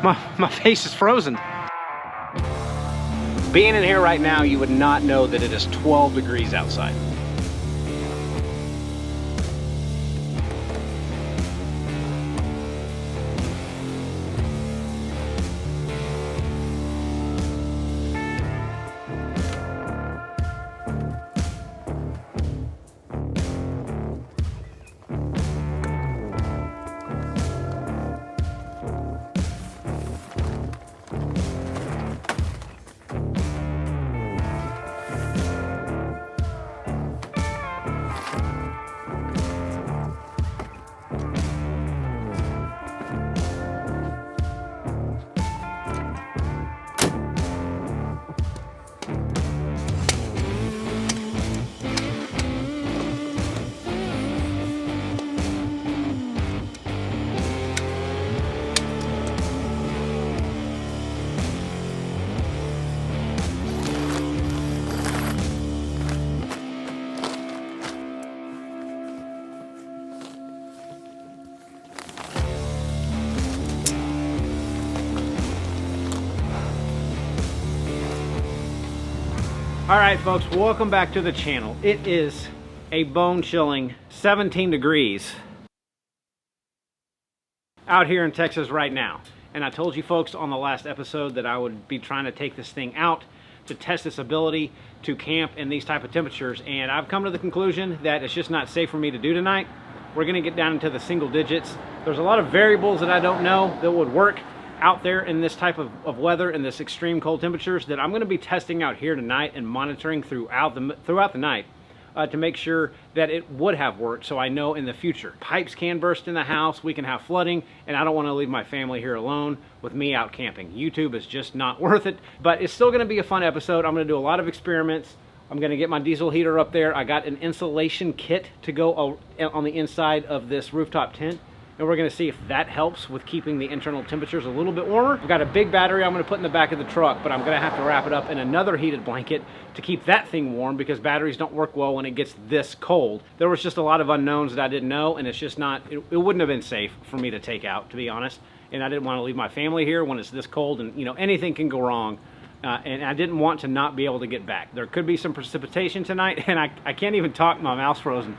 My face is frozen. Being in here right now, you would not know that it is 12 degrees outside. All right, folks, welcome back to the channel. It is a bone-chilling 17 degrees out here in Texas right now. And I told you folks on the last episode that I would be trying to take this thing out to test its ability to camp in these type of temperatures. And I've come to the conclusion that it's just not safe for me to do tonight. We're gonna get down into the single digits. There's a lot of variables that I don't know that would work out there in this type of weather and this extreme cold temperatures that I'm going to be testing out here tonight and monitoring throughout the night to make sure that it would have worked, so I know in the future. Pipes can burst in the house, we can have flooding, and I don't want to leave my family here alone with me out camping. YouTube is just not worth it, but it's still going to be a fun episode. I'm going to do a lot of experiments. I'm going to get my diesel heater up there. I got an insulation kit to go on the inside of this rooftop tent, and we're going to see if that helps with keeping the internal temperatures a little bit warmer. I've got a big battery I'm going to put in the back of the truck, but I'm going to have to wrap it up in another heated blanket to keep that thing warm because batteries don't work well when it gets this cold. There was just a lot of unknowns that I didn't know, and it's just not, it wouldn't have been safe for me to take out, to be honest. And I didn't want to leave my family here when it's this cold, and you know, anything can go wrong. And I didn't want to not be able to get back. There could be some precipitation tonight, and I can't even talk, my mouth's frozen.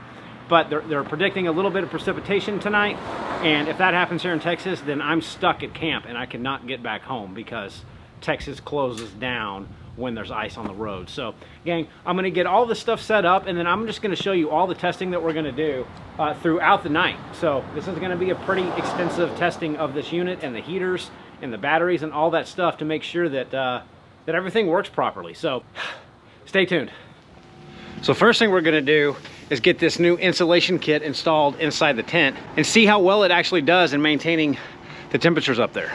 But they're predicting a little bit of precipitation tonight, and if that happens here in Texas, then I'm stuck at camp and I cannot get back home because Texas closes down when there's ice on the road. So gang, I'm gonna get all this stuff set up, and then I'm just gonna show you all the testing that we're gonna do throughout the night. So this is gonna be a pretty extensive testing of this unit and the heaters and the batteries and all that stuff to make sure that, that everything works properly. So stay tuned. So first thing we're gonna do is get this new insulation kit installed inside the tent and see how well it actually does in maintaining the temperatures up there.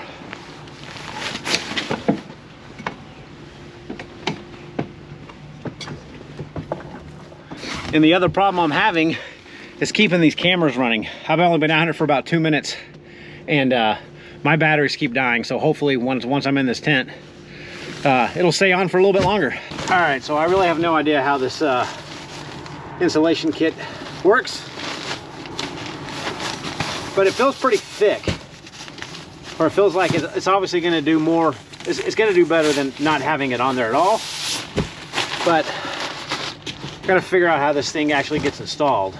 And the other problem I'm having is keeping these cameras running. I've only been out here for about 2 minutes, and my batteries keep dying. So hopefully once I'm in this tent, it'll stay on for a little bit longer. All right, so I really have no idea how this insulation kit works, but it feels pretty thick, or it feels like it's obviously going to do more. It's going to do better than not having it on there at all, but got to figure out how this thing actually gets installed.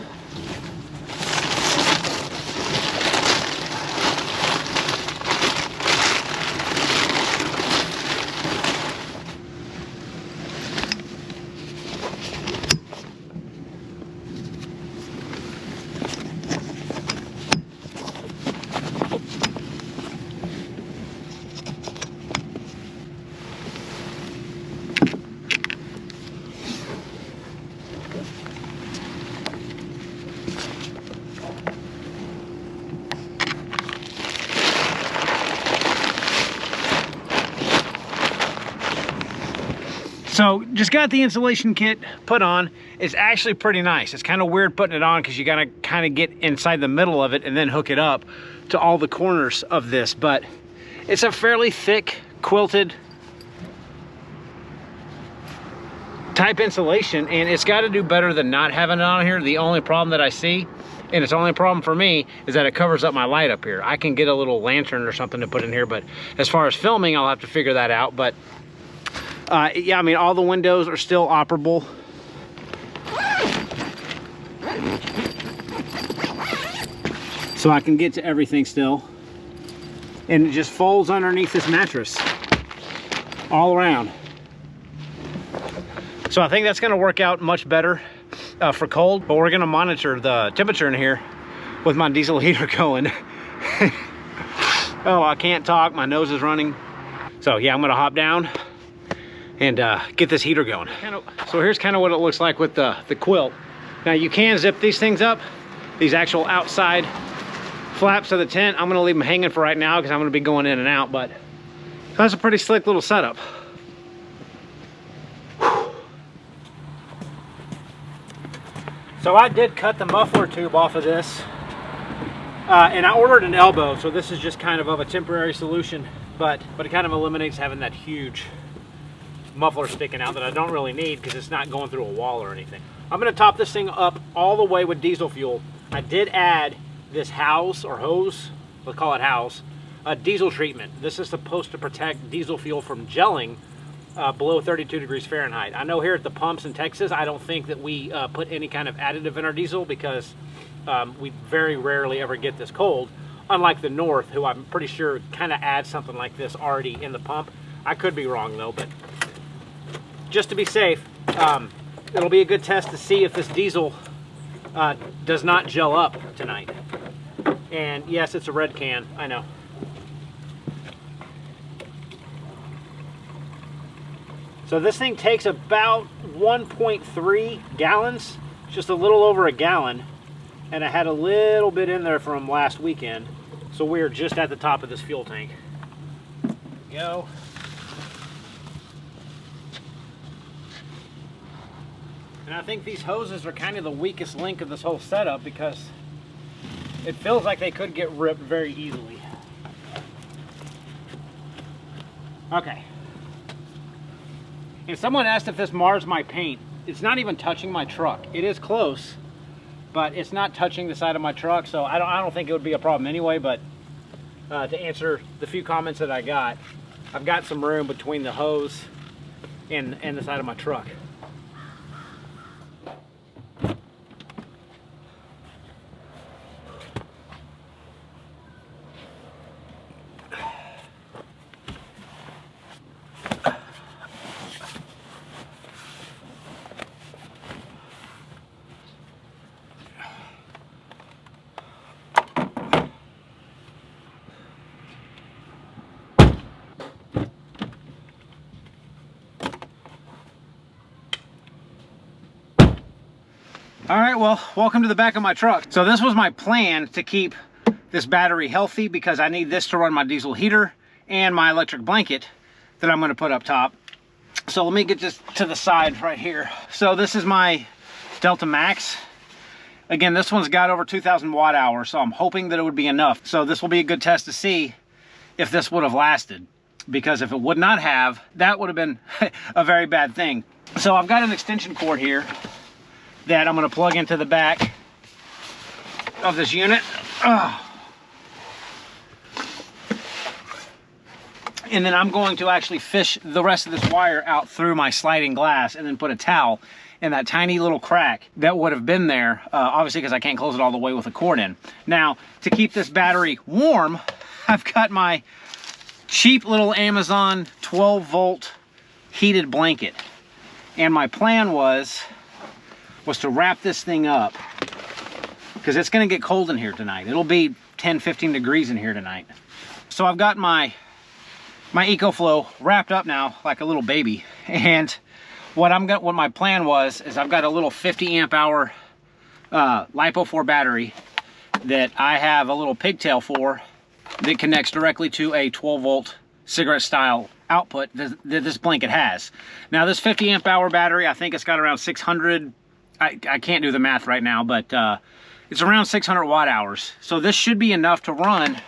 So just got the insulation kit put on. It's actually pretty nice. It's kind of weird putting it on because you gotta kind of get inside the middle of it and then hook it up to all the corners of this, but it's a fairly thick quilted type insulation, and it's got to do better than not having it on here. The only problem that I see And it's only problem for me is that it covers up my light up here. I can get a little lantern or something to put in here, but as far as filming, I'll have to figure that out. But yeah, I mean, all the windows are still operable. So I can get to everything still. And it just folds underneath this mattress all around. So I think that's gonna work out much better for cold, but we're gonna monitor the temperature in here with my diesel heater going. Oh, I can't talk, my nose is running. So yeah, I'm gonna hop down and get this heater going. So here's kind of what it looks like with the quilt. Now you can zip these things up, these actual outside flaps of the tent. I'm gonna leave them hanging for right now because I'm gonna be going in and out, but that's a pretty slick little setup. So I did cut the muffler tube off of this, and I ordered an elbow, so this is just kind of a temporary solution, but it kind of eliminates having that huge muffler sticking out that I don't really need because it's not going through a wall or anything. I'm gonna top this thing up all the way with diesel fuel. I did add this house or hose, let's call it house, diesel treatment. This is supposed to protect diesel fuel from gelling below 32 degrees Fahrenheit. I know here at the pumps in Texas, I don't think that we put any kind of additive in our diesel because we very rarely ever get this cold. Unlike the North, who I'm pretty sure kind of adds something like this already in the pump. I could be wrong though, but just to be safe, it'll be a good test to see if this diesel does not gel up tonight. And yes, it's a red can, I know. So this thing takes about 1.3 gallons, just a little over a gallon. And I had a little bit in there from last weekend. So we're just at the top of this fuel tank. There we go. And I think these hoses are kind of the weakest link of this whole setup because it feels like they could get ripped very easily. Okay. And someone asked if this mars my paint. It's not even touching my truck. It is close, but it's not touching the side of my truck, so I don't think it would be a problem anyway. But to answer the few comments that I got, I've got some room between the hose and the side of my truck. All right, well, welcome to the back of my truck. So this was my plan to keep this battery healthy because I need this to run my diesel heater and my electric blanket that I'm gonna put up top. So let me get this to the side right here. So this is my Delta Max. Again, this one's got over 2,000 watt hours, so I'm hoping that it would be enough. So this will be a good test to see if this would have lasted, because if it would not have, that would have been a very bad thing. So I've got an extension cord here that I'm going to plug into the back of this unit. And then I'm going to actually fish the rest of this wire out through my sliding glass and then put a towel in that tiny little crack that would have been there, obviously because I can't close it all the way with a cord in. Now, to keep this battery warm, I've got my cheap little Amazon 12 volt heated blanket. And my plan was to wrap this thing up because it's going to get cold in here tonight. It'll be 10-15 degrees in here tonight. So I've got my Ecoflow wrapped up now like a little baby, and what my plan was is I've got a little 50 amp hour LiPo4 battery that I have a little pigtail for that connects directly to a 12 volt cigarette style output that this blanket has. Now this 50 amp hour battery, I think it's got around 600, I can't do the math right now, but it's around 600 watt hours. So this should be enough to run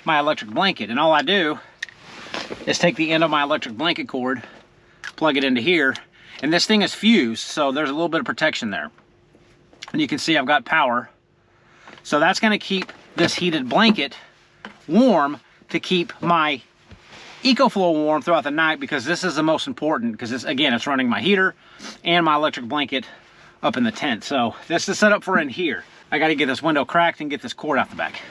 my electric blanket. And all I do is take the end of my electric blanket cord, plug it into here, and this thing is fused, so there's a little bit of protection there. And you can see I've got power So that's gonna keep this heated blanket warm to keep my Ecoflow warm throughout the night, because this is the most important, because this, again, it's running my heater and my electric blanket up in the tent. So this is set up for in here. I gotta get this window cracked and get this cord out the back.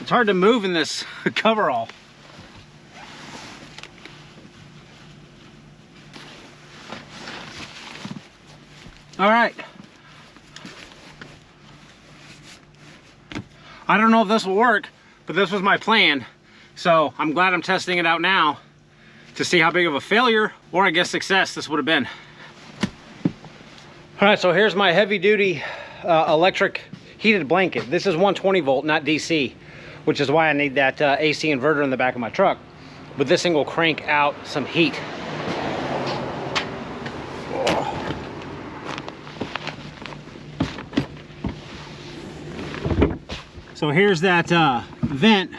It's hard to move in this coverall. All right. I don't know if this will work, but this was my plan. So I'm glad I'm testing it out now to see how big of a failure, or I guess success, this would have been. All right, so here's my heavy duty electric heated blanket. This is 120 volt, not DC, which is why I need that AC inverter in the back of my truck. But this thing will crank out some heat. So here's that vent.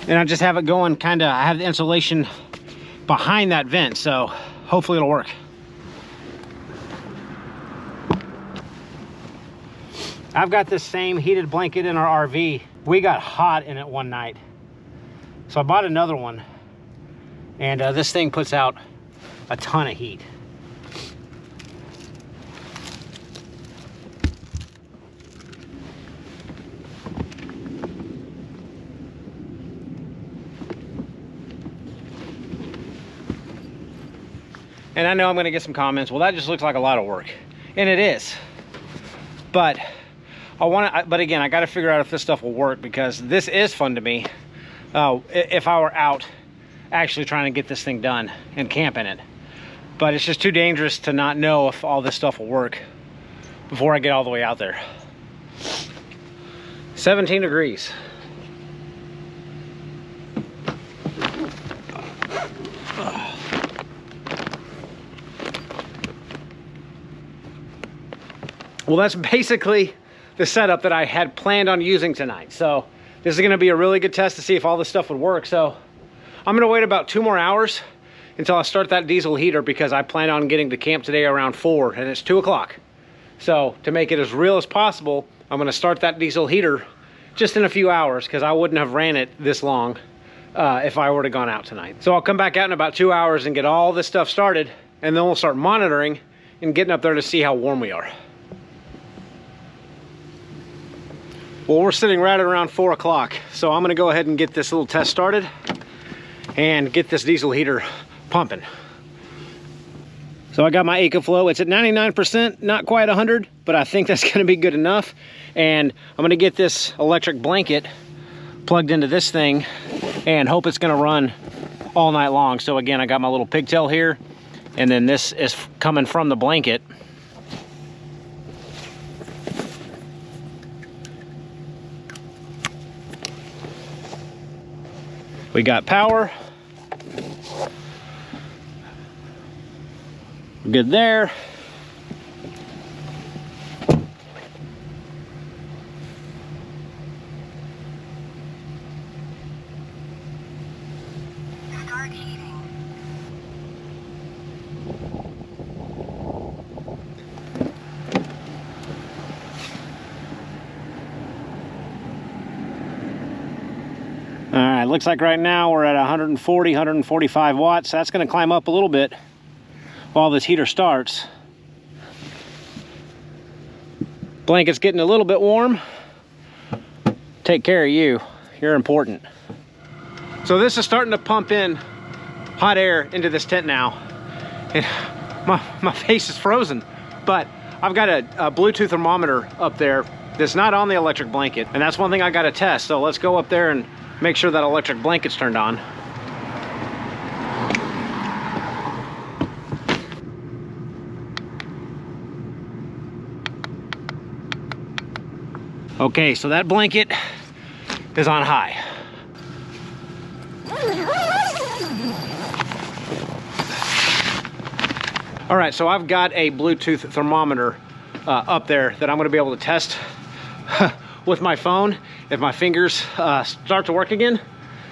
And I just have it going kinda, I have the insulation behind that vent, so hopefully it'll work. I've got this same heated blanket in our RV. We got hot in it one night. So I bought another one, and this thing puts out a ton of heat. And I know I'm gonna get some comments, well, that just looks like a lot of work. And it is. But but again, I gotta figure out if this stuff will work, because this is fun to me. If I were out actually trying to get this thing done and camp in it. But it's just too dangerous to not know if all this stuff will work before I get all the way out there. 17 degrees. Well, that's basically the setup that I had planned on using tonight. So this is gonna be a really good test to see if all this stuff would work. So I'm gonna wait about 2 more hours until I start that diesel heater, because I plan on getting to camp today around 4 and it's 2 o'clock. So to make it as real as possible, I'm gonna start that diesel heater just in a few hours, because I wouldn't have ran it this long if I were to gone out tonight. So I'll come back out in about 2 hours and get all this stuff started, and then we'll start monitoring and getting up there to see how warm we are. Well, we're sitting right at around 4 o'clock, so I'm gonna go ahead and get this little test started and get this diesel heater pumping. So I got my Ecoflow. It's at 99%, not quite 100, but I think that's gonna be good enough. And I'm gonna get this electric blanket plugged into this thing and hope it's gonna run all night long. So again, I got my little pigtail here, and then this is coming from the blanket. We got power. Good there. Start heating. All right, looks like right now we're at 140, 145 watts. That's gonna climb up a little bit while this heater starts. Blanket's getting a little bit warm. Take care of you, you're important. So this is starting to pump in hot air into this tent now. And my face is frozen, but I've got a Bluetooth thermometer up there that's not on the electric blanket, and that's one thing I gotta test. So let's go up there and make sure that electric blanket's turned on. Okay, so that blanket is on high. All right, so I've got a Bluetooth thermometer up there that I'm gonna be able to test with my phone if my fingers start to work again.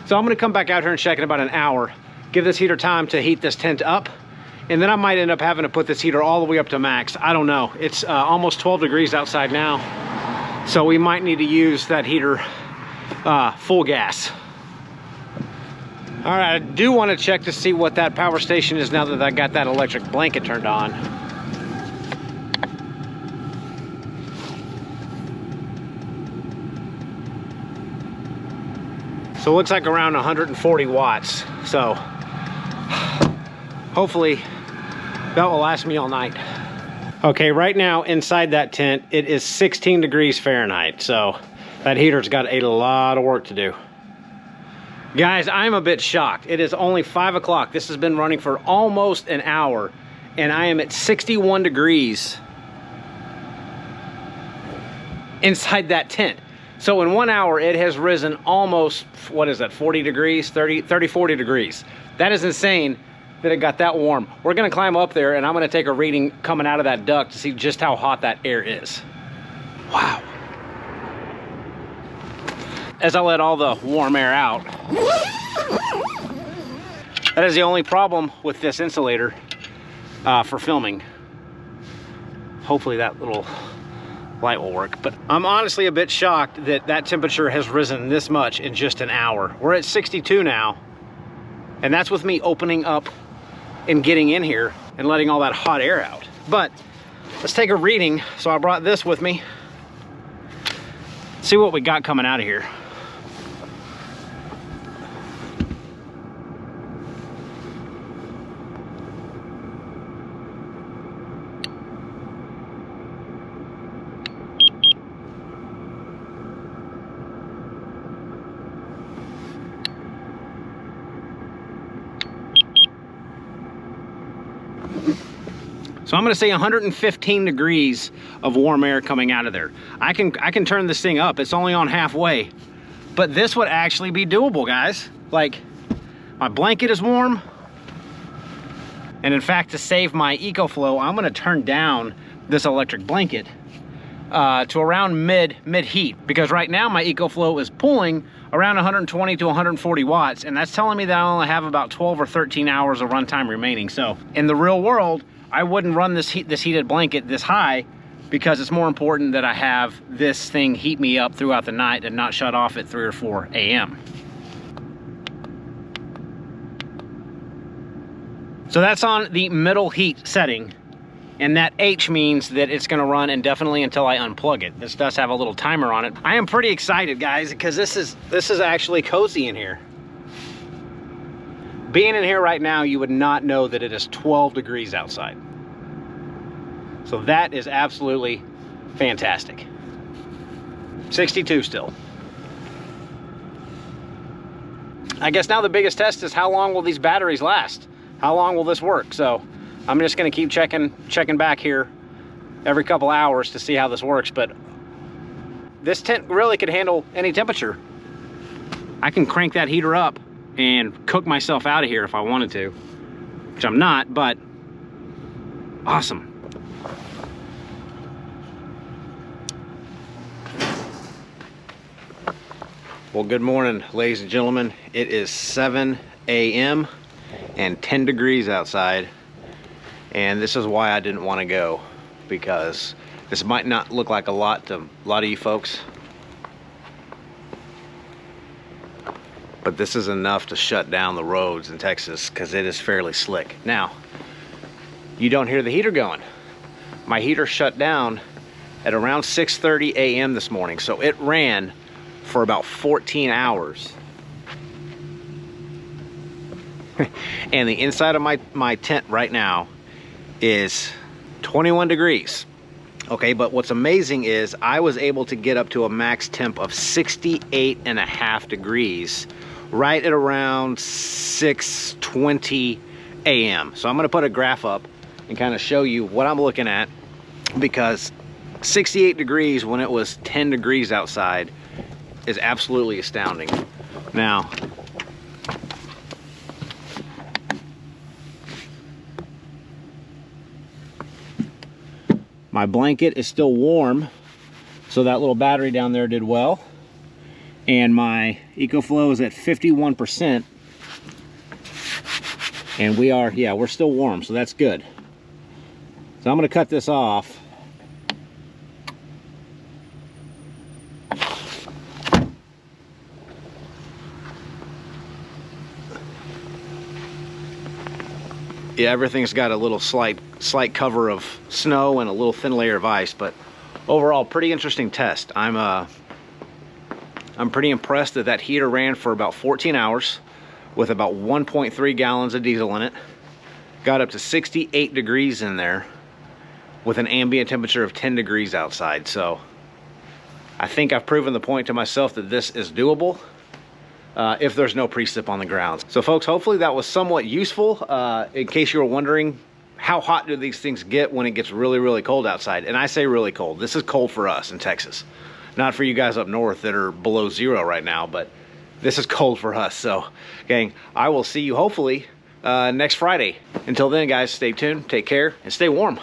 So I'm gonna come back out here and check in about an hour, give this heater time to heat this tent up, and then I might end up having to put this heater all the way up to max. I don't know. It's almost 12 degrees outside now, so we might need to use that heater full gas. All right, I do want to check to see what that power station is now that I got that electric blanket turned on. So it looks like around 140 watts. So hopefully that will last me all night. Okay, right now inside that tent, it is 16 degrees Fahrenheit. So that heater's got a lot of work to do. Guys, I'm a bit shocked. It is only 5 o'clock. This has been running for almost an hour, and I am at 61 degrees inside that tent. So in 1 hour, it has risen almost, what is that, 40 degrees, 30, 40 degrees. That is insane that it got that warm. We're gonna climb up there, and I'm gonna take a reading coming out of that duct to see just how hot that air is. Wow. As I let all the warm air out. That is the only problem with this insulator for filming. Hopefully that little light will work, but I'm honestly a bit shocked that that temperature has risen this much in just an hour. We're at 62 now, and that's with me opening up and getting in here and letting all that hot air out. But let's take a reading. So I brought this with me. See what we got coming out of here. So I'm gonna say 115 degrees of warm air coming out of there. I can turn this thing up. It's only on halfway, but this would actually be doable, guys. Like, my blanket is warm. And in fact, to save my Ecoflow, I'm gonna turn down this electric blanket to around mid heat, because right now my Ecoflow is pulling around 120 to 140 watts, and that's telling me that I only have about 12 or 13 hours of runtime remaining. So in the real world, I wouldn't run this heated blanket this high, because it's more important that I have this thing heat me up throughout the night and not shut off at 3 or 4 a.m. So that's on the middle heat setting, and that H means that it's gonna run indefinitely until I unplug it. This does have a little timer on it. I am pretty excited, guys, because this is actually cozy in here. Being in here right now, you would not know that it is 12 degrees outside. So that is absolutely fantastic. 62 still. I guess now the biggest test is how long will these batteries last? How long will this work? So I'm just gonna keep checking back here every couple hours to see how this works, but this tent really could handle any temperature. I can crank that heater up and cook myself out of here if I wanted to, which I'm not, but awesome. Well, good morning, ladies and gentlemen. It is 7 a.m. and 10 degrees outside, and this is why I didn't want to go, because this might not look like a lot to a lot of you folks, but this is enough to shut down the roads in Texas, because it is fairly slick. Now, you don't hear the heater going. My heater shut down at around 6:30 a.m. this morning, so it ran for about 14 hours. And the inside of my tent right now is 21 degrees. Okay, but what's amazing is I was able to get up to a max temp of 68.5 degrees right at around 6:20 a.m. So I'm gonna put a graph up and kind of show you what I'm looking at, because 68 degrees when it was 10 degrees outside is absolutely astounding. Now, my blanket is still warm, So that little battery down there did well. And my Ecoflow is at 51%. And we are, yeah, we're still warm, so that's good. So I'm gonna cut this off. Yeah, everything's got a little slight cover of snow and a little thin layer of ice, but overall, pretty interesting test. I'm pretty impressed that heater ran for about 14 hours with about 1.3 gallons of diesel in it. Got up to 68 degrees in there with an ambient temperature of 10 degrees outside. So I think I've proven the point to myself that this is doable. If there's no precip on the ground. So folks, hopefully that was somewhat useful in case you were wondering how hot do these things get when it gets really, really cold outside. And I say really cold. This is cold for us in Texas. Not for you guys up north that are below 0 right now, but this is cold for us. So gang, I will see you hopefully next Friday. Until then guys, stay tuned, take care, and stay warm.